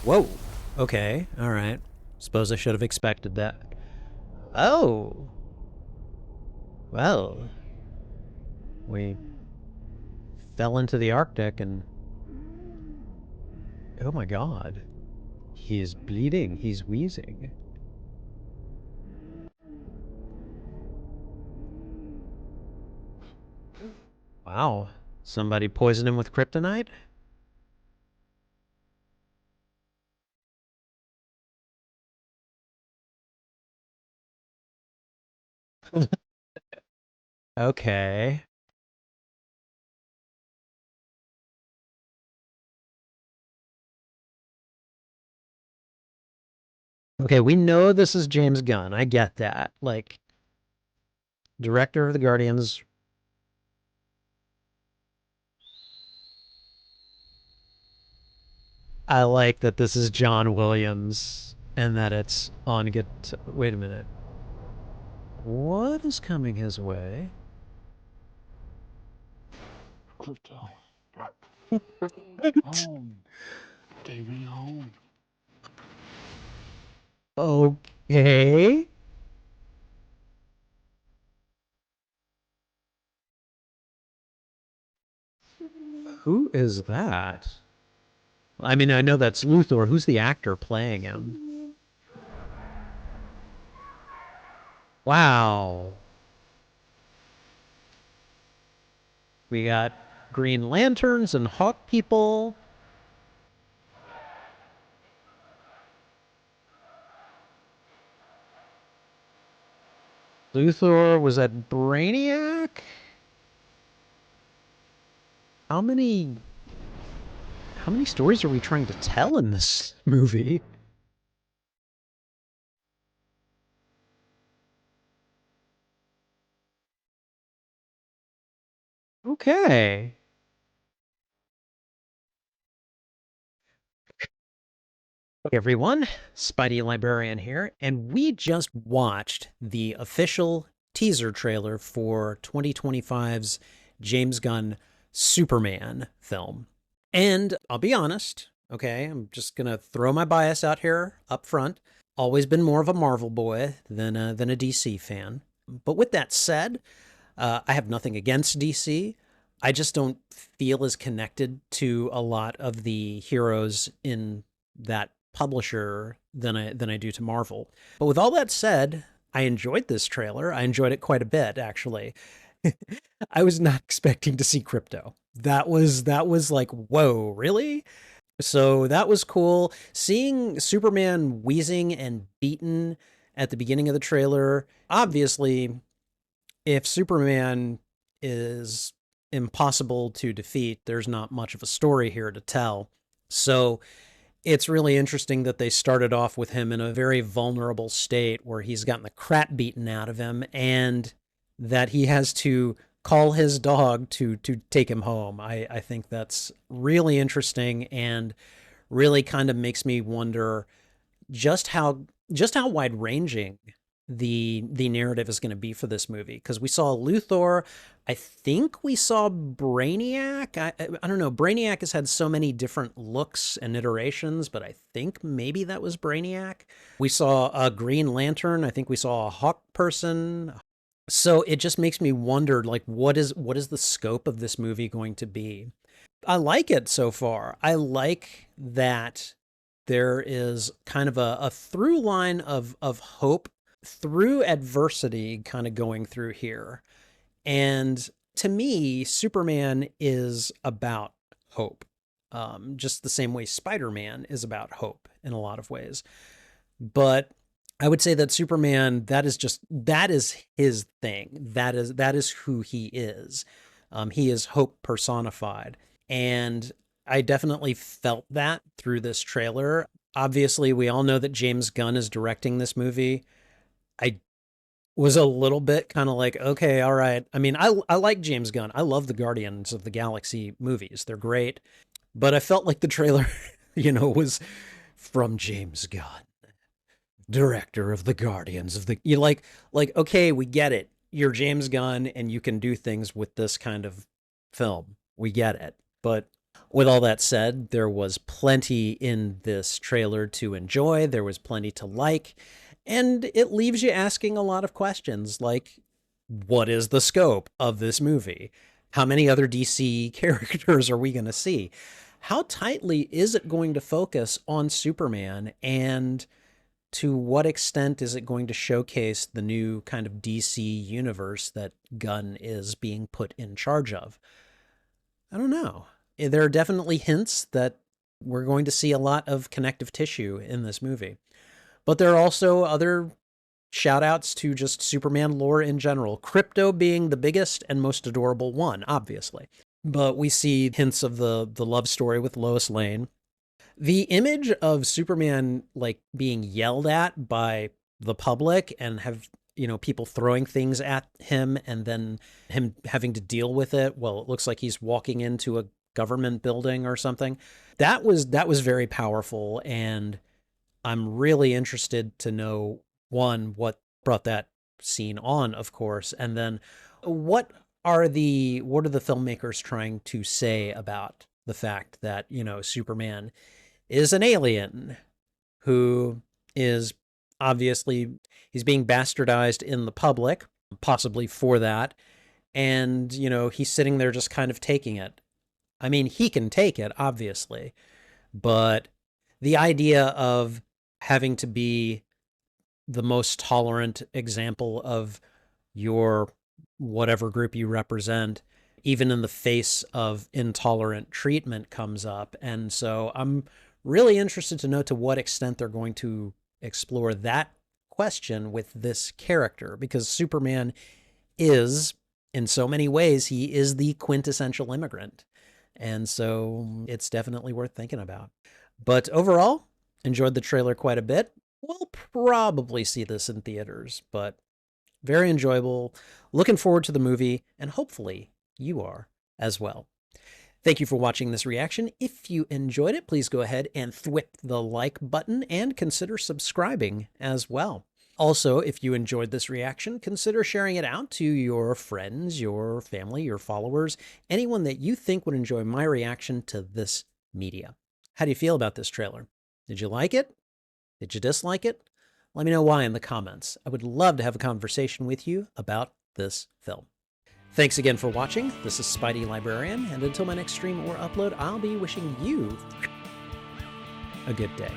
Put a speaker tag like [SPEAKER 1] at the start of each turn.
[SPEAKER 1] Whoa. Okay. All right. Suppose I should have expected that. Oh. Well. We fell into the Arctic and... Oh my god. He is bleeding. He's wheezing. Wow. Somebody poisoned him with kryptonite? Okay. Okay, we know this is James Gunn. I get that. Like, director of the Guardians. I like that this is John Williams and that it's on get. Wait a minute. What is coming his way?
[SPEAKER 2] Crypto. Home. Take me home.
[SPEAKER 1] Okay. Who is that? I mean, I know that's Luthor. Who's the actor playing him? Wow. We got Green Lanterns and Hawk people. Luthor was that Brainiac? How many how many stories are we trying to tell in this movie? Okay. Hey everyone, Spidey Librarian here, and we just watched the official teaser trailer for 2025's James Gunn Superman film. And I'll be honest, okay, I'm just gonna throw my bias out here up front. Always been more of a Marvel boy than a DC fan. But with that said, I have nothing against DC. I just don't feel as connected to a lot of the heroes in that publisher than I do to Marvel. But with all that said, I enjoyed this trailer. I enjoyed it quite a bit, actually. I was not expecting to see Crypto. That was like, whoa, really? So that was cool. Seeing Superman wheezing and beaten at the beginning of the trailer. Obviously, if Superman is impossible to defeat, there's not much of a story here to tell. So it's really interesting that they started off with him in a very vulnerable state where he's gotten the crap beaten out of him and that he has to call his dog to take him home. I think that's really interesting and really kind of makes me wonder just how wide ranging the narrative is going to be for this movie, because we saw Luthor. I think we saw Brainiac. I don't know. Brainiac has had so many different looks and iterations, but I think maybe that was Brainiac. We saw a Green Lantern. I think we saw a Hawk person. So it just makes me wonder, like, what is the scope of this movie going to be? I like it so far. I like that there is kind of a through line of hope through adversity kind of going through here. And to me, Superman is about hope, just the same way Spider-Man is about hope in a lot of ways. But I would say that Superman, that is his thing. That is who he is. He is hope personified. And I definitely felt that through this trailer. Obviously, we all know that James Gunn is directing this movie. I was a little bit kind of like, okay, all right. I mean, I like James Gunn. I love the Guardians of the Galaxy movies. They're great. But I felt like the trailer, was from James Gunn, director of the Guardians of the... You like, okay, we get it. You're James Gunn and you can do things with this kind of film. We get it. But With all that said, there was plenty in this trailer to enjoy. There was plenty to like. And it leaves you asking a lot of questions like, what is the scope of this movie? How many other DC characters are we going to see? How tightly is it going to focus on Superman? And to what extent is it going to showcase the new kind of DC universe that Gunn is being put in charge of? I don't know. There are definitely hints that we're going to see a lot of connective tissue in this movie. But there are also other shout outs to just Superman lore in general, Crypto being the biggest and most adorable one, obviously. But we see hints of the love story with Lois Lane. The image of Superman like being yelled at by the public and have people throwing things at him and then him having to deal with it. Well, it looks like he's walking into a government building or something. That was very powerful, and I'm really interested to know, one, what brought that scene on, of course, and then what are the filmmakers trying to say about the fact that, Superman is an alien who is obviously he's being bastardized in the public, possibly for that, and he's sitting there just kind of taking it. I mean, he can take it, obviously, but the idea of having to be the most tolerant example of your whatever group you represent, even in the face of intolerant treatment, comes up. And so I'm really interested to know to what extent they're going to explore that question with this character, because Superman is, in so many ways, he is the quintessential immigrant. And so it's definitely worth thinking about. But overall, enjoyed the trailer quite a bit. We'll probably see this in theaters, but very enjoyable. Looking forward to the movie, and hopefully you are as well. Thank you for watching this reaction. If you enjoyed it, please go ahead and thwick the like button and consider subscribing as well. Also, if you enjoyed this reaction, consider sharing it out to your friends, your family, your followers, anyone that you think would enjoy my reaction to this media. How do you feel about this trailer? Did you like it? Did you dislike it? Let me know why in the comments. I would love to have a conversation with you about this film. Thanks again for watching. This is Spidey Librarian, and until my next stream or upload, I'll be wishing you a good day.